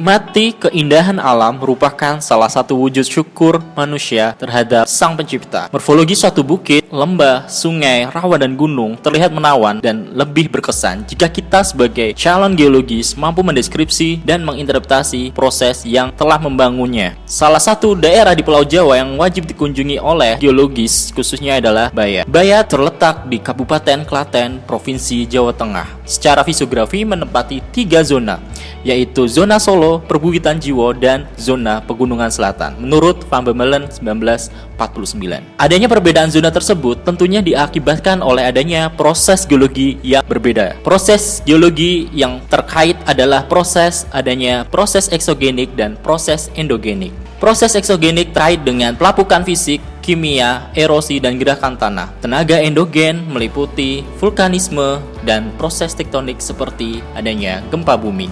Menikmati keindahan alam merupakan salah satu wujud syukur manusia terhadap Sang Pencipta. Morfologi suatu bukit, lembah, sungai, rawa, dan gunung terlihat menawan dan lebih berkesan jika kita sebagai calon geologis mampu mendeskripsi dan menginterpretasi proses yang telah membangunnya. Salah satu daerah di Pulau Jawa yang wajib dikunjungi oleh geologis khususnya adalah Bayat. Bayat terletak di Kabupaten Klaten, Provinsi Jawa Tengah. Secara fisiografi menempati 3 zona, yaitu zona Solo, Perbukitan Jiwo, dan zona Pegunungan Selatan menurut Van Bemmelen 1949. Adanya perbedaan zona tersebut tentunya diakibatkan oleh adanya proses geologi yang berbeda. Proses geologi yang terkait adalah adanya proses eksogenik dan proses endogenik. Proses eksogenik terkait dengan pelapukan fisik, kimia, erosi, dan gerakan tanah. Tenaga endogen meliputi vulkanisme dan proses tektonik seperti adanya gempa bumi.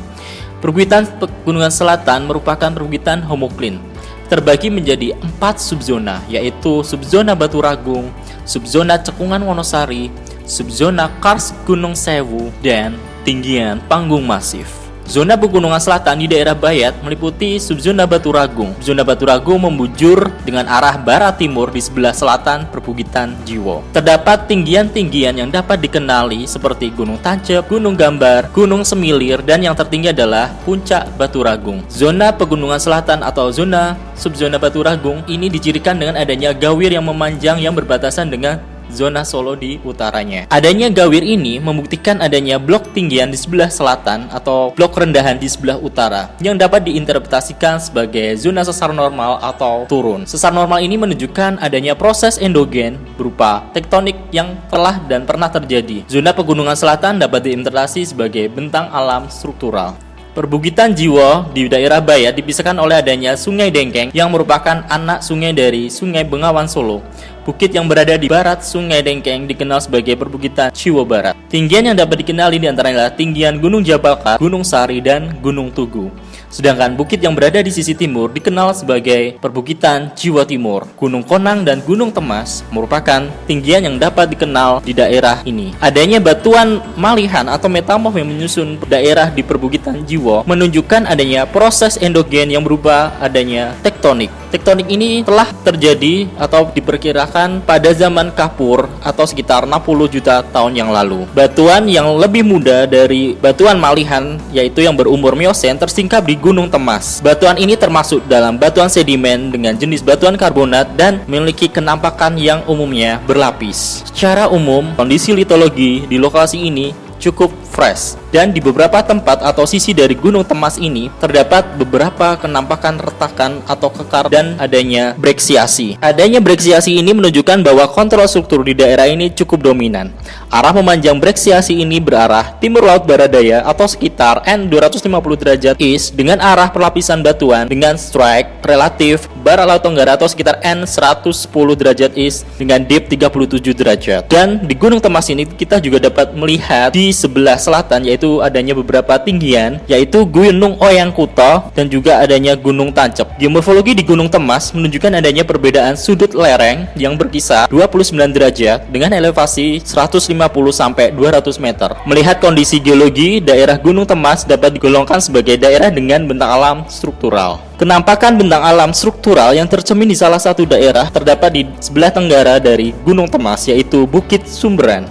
Perbukitan Pegunungan Selatan merupakan perbukitan homoklin, terbagi menjadi 4 subzona, yaitu subzona Batu Ragung, subzona Cekungan Wonosari, subzona Kars Gunung Sewu, dan tinggian Panggung Masif. Zona Pegunungan Selatan di daerah Bayat meliputi subzona Batu Ragung. Zona Batu Ragung membujur dengan arah barat timur di sebelah selatan Perbukitan Jiwo. Terdapat tinggian-tinggian yang dapat dikenali seperti Gunung Tancep, Gunung Gambar, Gunung Semilir, dan yang tertinggi adalah Puncak Batu Ragung. Zona Pegunungan Selatan atau subzona Batu Ragung ini dicirikan dengan adanya gawir yang memanjang yang berbatasan dengan zona Solo di utaranya. Adanya gawir ini membuktikan adanya blok tinggian di sebelah selatan atau blok rendahan di sebelah utara yang dapat diinterpretasikan sebagai zona sesar normal atau turun. Sesar normal ini menunjukkan adanya proses endogen berupa tektonik yang telah dan pernah terjadi. Zona Pegunungan Selatan dapat diinterpretasi sebagai bentang alam struktural. Perbukitan Jiwo di daerah Bayat dipisahkan oleh adanya Sungai Dengkeng yang merupakan anak sungai dari Sungai Bengawan Solo. Bukit yang berada di barat Sungai Dengkeng dikenal sebagai Perbukitan Jiwo Barat. Tinggian yang dapat dikenali diantaranya tinggian Gunung Jabalkat, Gunung Sari, dan Gunung Tugu. Sedangkan bukit yang berada di sisi timur dikenal sebagai Perbukitan Jiwo Timur. Gunung Konang dan Gunung Temas merupakan tinggian yang dapat dikenal di daerah ini. Adanya batuan malihan atau metamorf yang menyusun daerah di Perbukitan Jiwo menunjukkan adanya proses endogen yang berupa adanya tektonik. Tektonik ini telah terjadi atau diperkirakan pada zaman Kapur atau sekitar 60 juta tahun yang lalu. Batuan yang lebih muda dari batuan malihan yaitu yang berumur Miosen tersingkap di Gunung Temas. Batuan ini termasuk dalam batuan sedimen dengan jenis batuan karbonat dan memiliki kenampakan yang umumnya berlapis. Secara umum, kondisi litologi di lokasi ini cukup fresh, dan di beberapa tempat atau sisi dari Gunung Temas ini terdapat beberapa kenampakan retakan atau kekar dan adanya breksiasi. Adanya breksiasi ini menunjukkan bahwa kontrol struktur di daerah ini cukup dominan. Arah memanjang breksiasi ini berarah timur laut barat daya atau sekitar N 250 derajat east dengan arah perlapisan batuan dengan strike relatif barat laut tenggara atau sekitar N 110 derajat east dengan dip 37 derajat. Dan di Gunung Temas ini kita juga dapat melihat di sebelah selatan yaitu adanya beberapa tinggian yaitu Gunung Oyang Kuto dan juga adanya Gunung Tancep. Geomorfologi di Gunung Temas menunjukkan adanya perbedaan sudut lereng yang berkisar 29 derajat dengan elevasi 150 sampai 200 meter. Melihat kondisi geologi, daerah Gunung Temas dapat digolongkan sebagai daerah dengan bentang alam struktural. Kenampakan bentang alam struktural yang tercermin di salah satu daerah terdapat di sebelah tenggara dari Gunung Temas yaitu Bukit Sumberan.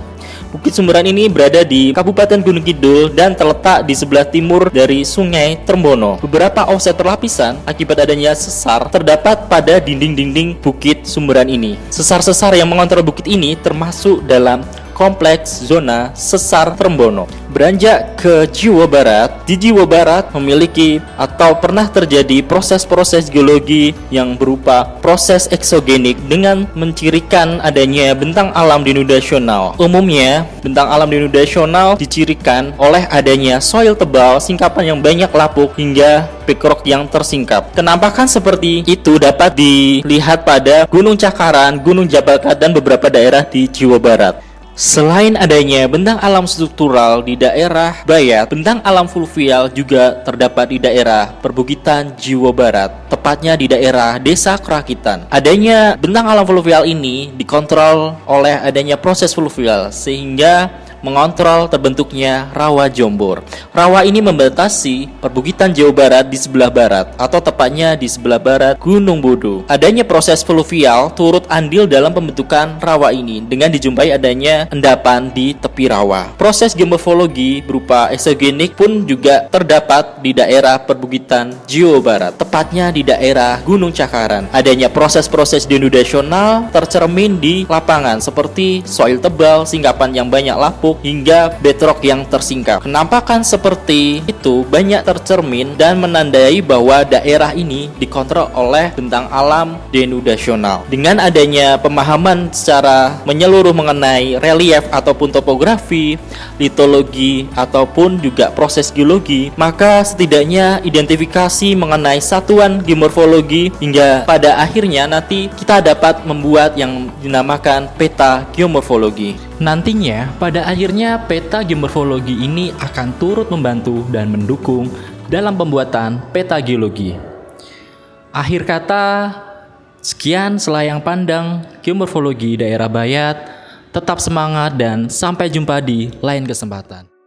Bukit Sumberan ini berada di Kabupaten Gunung Kidul dan terletak di sebelah timur dari Sungai Trembono. Beberapa offset perlapisan akibat adanya sesar terdapat pada dinding-dinding Bukit Sumberan ini. Sesar-sesar yang mengontrol bukit ini termasuk dalam kompleks zona sesar Trembono. Beranjak ke Jiwo Barat, di Jiwo Barat memiliki atau pernah terjadi proses-proses geologi yang berupa proses eksogenik dengan mencirikan adanya bentang alam dinodasional. Umumnya, bentang alam dinodasional dicirikan oleh adanya soil tebal, singkapan yang banyak lapuk hingga peak yang tersingkap. Kenampakan seperti itu dapat dilihat pada Gunung Cakaran, Gunung Jabalkat, dan beberapa daerah di Jiwo Barat. Selain adanya bentang alam struktural di daerah Bayat, bentang alam fluvial juga terdapat di daerah Perbukitan Jiwo Barat, tepatnya di daerah Desa Kerakitan. Adanya bentang alam fluvial ini dikontrol oleh adanya proses fluvial, sehingga mengontrol terbentuknya rawa Jombor. Rawa ini membatasi perbukitan Jawa Barat di sebelah barat, atau tepatnya di sebelah barat Gunung Bodo. Adanya proses fluvial turut andil dalam pembentukan rawa ini dengan dijumpai adanya endapan di tepi rawa. Proses geomorfologi berupa eksogenik pun juga terdapat di daerah perbukitan Jawa Barat, tepatnya di daerah Gunung Cakaran. Adanya proses-proses denudasional tercermin di lapangan seperti soil tebal, singkapan yang banyak lapuk, hingga bedrock yang tersingkap. Penampakan seperti itu banyak tercermin dan menandai bahwa daerah ini dikontrol oleh bentang alam denudasional. Dengan adanya pemahaman secara menyeluruh mengenai relief ataupun topografi, litologi ataupun juga proses geologi, maka setidaknya identifikasi mengenai satuan geomorfologi hingga pada akhirnya nanti kita dapat membuat yang dinamakan peta geomorfologi. Nantinya pada akhirnya peta geomorfologi ini akan turut membantu dan mendukung dalam pembuatan peta geologi. Akhir kata, sekian selayang pandang geomorfologi daerah Bayat. Tetap semangat dan sampai jumpa di lain kesempatan.